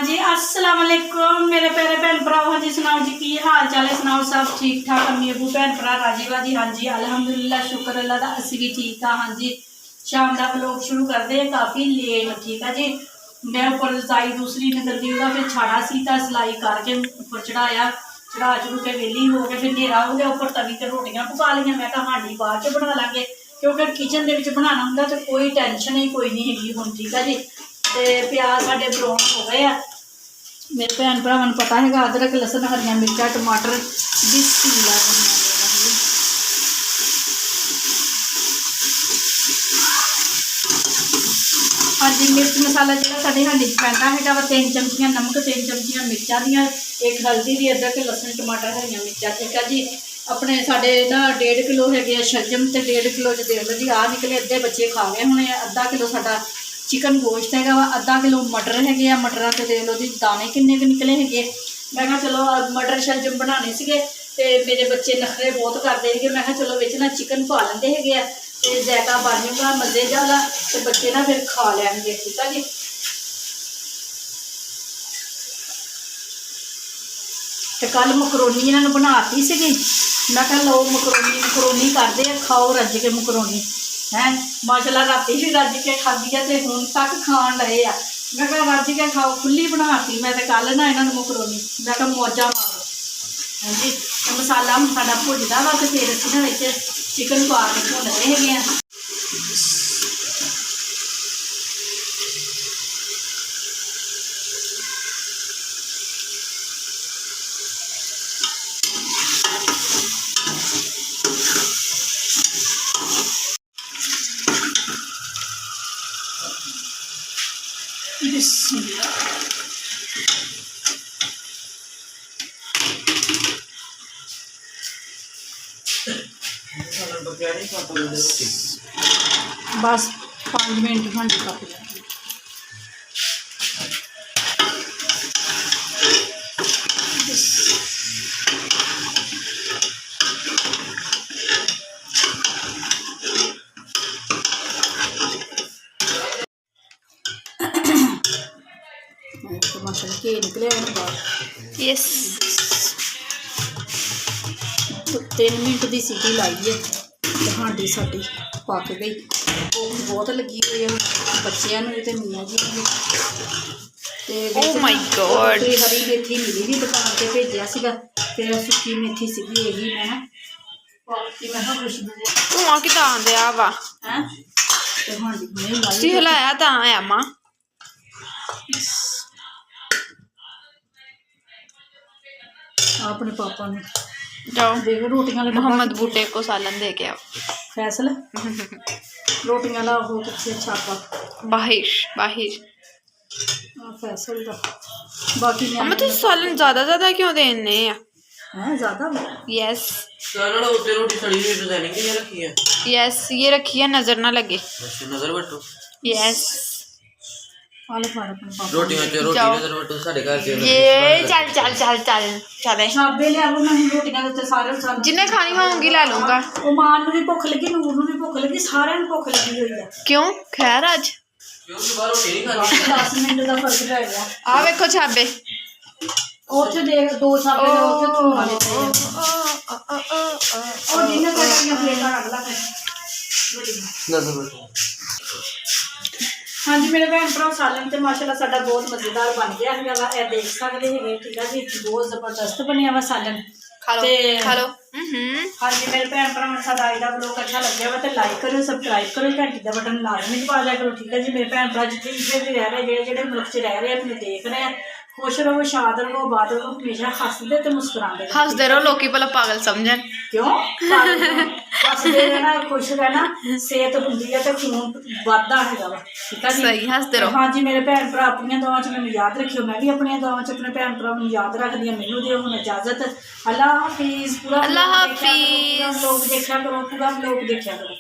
जी अस्सलाम वालेकुम मेरे प्यारे भैन भरा। हाँ जी सुनाओ जी की हाल चाल है, सुनाओ सब ठीक ठाक। अम्मी अबू भैन भरा राजी बाजी। हाँ जी अलहमदुलिल्लाह शुक्र अल्लाह दा असी भी ठीक हाँ। हाँ जी शाम का व्लॉग शुरू करते हैं काफ़ी लेट, ठीक है जी। मैं उपर रजाई दूसरी निकल दी फिर छाड़ा सी तो सिलाई करके उपर चढ़ाया, चढ़ा चढ़ू के वेली हो गए, फिर नेरा हो गया। उपर तवी पर रोटियां पका लिया। मैं कहा हांडी बाद च बना लाँगे क्योंकि किचन के बनाना होंगे तो कोई टेंशन ही कोई नहीं हैगी हुण, ठीक है जी। तो प्याज साढ़े ब्राउन हो गए आ। मेरे भैन भरावां नूं पता है अदरक लसन हरियां मिर्चा टमाटर बिस्मिल्लाह। हाँ जी मिर्च मसाला जो साढ़े हांडी पैंदा है वा 3 चमचियां नमक, 3 चमचियां मिर्चा दियां, 1 हल्दी दी, अदरक लसन टमाटर हरियां मिर्चा, ठीक है जी। अपने साढ़े ना 1.5 किलो है शलजम तो 1.5 किलो च देख लो जी आ निकले। अद्धे बच्चे खा गए होने। अद्धा किलो साडा चिकन गोश्त है वा, अद्धा किलो मटर है। मटरों से देख लो जी दाने किन्ने निकले है। मैं कहा चलो मटर शलजम बनाने से मेरे बच्चे नखरे बहुत करते हैं। मैं कहा चलो बिच ना चिकन पा लेंगे है तो जायका बन जूगा मजे वाला तो बच्चे ना फिर खा लैंगे, ठीक है जी। तो कल मकरोनी इन्होंने बनाती सी। मैं कहा लो मकरोनी करते हैं, खाओ रज के मकरोनी है। माशाल्लाह राती भी रज के खाधी है तो हुण तक खान लगे आ। मैं कहा रज के खाओ, खुली बनाती मैं तो कल ना इन्होंने मकरोनी। मैं कहा मौजा मारो। हाँ जी तो मसाला हम साडा भुजदा वा तो फिर असीं ना चिकन पा के भुनदे है। बस 5 मिनट हांडी पक जाए। माशाल्लाह घी निकले बाहर। यस 3 मिनट की सीटी लाई है तो हांडी साडी पक गई। भुख बहुत लगी हुई है बच्चों भी तो मियाँ जी भी। हरी मेथी मिली भी दुकान से भेजा सीगा, फिर सुक्की मेथी सीगी यही मैं धुआं किदां आंदिया वा है तो हांडी नहीं लाई हिलाया तां आया मां। अपने पापा ने जाओ देख रोटियां मोहम्मद बूटे को सालन दे के आओ। फैसल रोटियां ला हो किथे छापा बाहिश बाहिश फैसल का बाकी अम्मा तू सालन ज्यादा क्यों देने हैं ज्यादा। यस रोटी सड़ी हुई तो देने के लिए रखी है। यस ये रखी है नजर ना लगे। नजर बटो यस रोटी नजर बटो साडे घर से ये चल चल चल चल चले छाबे ले आओ। मैं रोटियां दे सारे जिन्हें खानी होंगी ला लूंगा। ओ मां नु भी भुख लगी, नूर नु भी भुख लगी, सारे नु भुख लगी हुई है। क्यों खैर आज क्यों सुबह रोटी नहीं खानी। 10 मिनट का फर्क रह गया। आ देखो छाबे ओथे देख 2 छाबे दे ओथे तू वाले पे और डिनर करके प्लेटा अगला नजर बटो। हाँ जी मेरे भैन भरा सालन तो माशाल्लाह साडा बहुत मज़ेदार बन गया है वा। यह देख सकते हैं, ठीक है जी, बहुत जबरदस्त बनया वा सालन। खा लो खा लो। हाँ जी मेरे भैन भरा साडा अज का व्लॉग अच्छा लगे वा तो लाइक करो, सबसक्राइब करो, घंटी का बटन लाजमी दबा दिया करो, ठीक है जी। मेरे भैन भरा जितने भी रह रहे जेडे मुल्क च रह रहे हैं मैंने देख रहे हैं, खुश रहो, शाद रहो, आबाद रहो, हमेशा हसदे तो मुस्कुराते हसदे रहो, लोग भला पागल समझन क्यों। हसदे रहना, खुश रहना, सेहत होंगी है तो खून बढ़ता है वा, ठीक है जी। सही हसदे रहो। हाँ जी मेरे भैन भरा अपन दुआं च मैंने याद रखियो, मैं भी अपन दुआं च अपने भैन भरा याद रखदी। मैनू दिओ हुण इजाजत। अल्लाह हाफिज़। पूरा अल्लाह हाफिज़। लोग देखा करो, पूरा लोग देखा करो।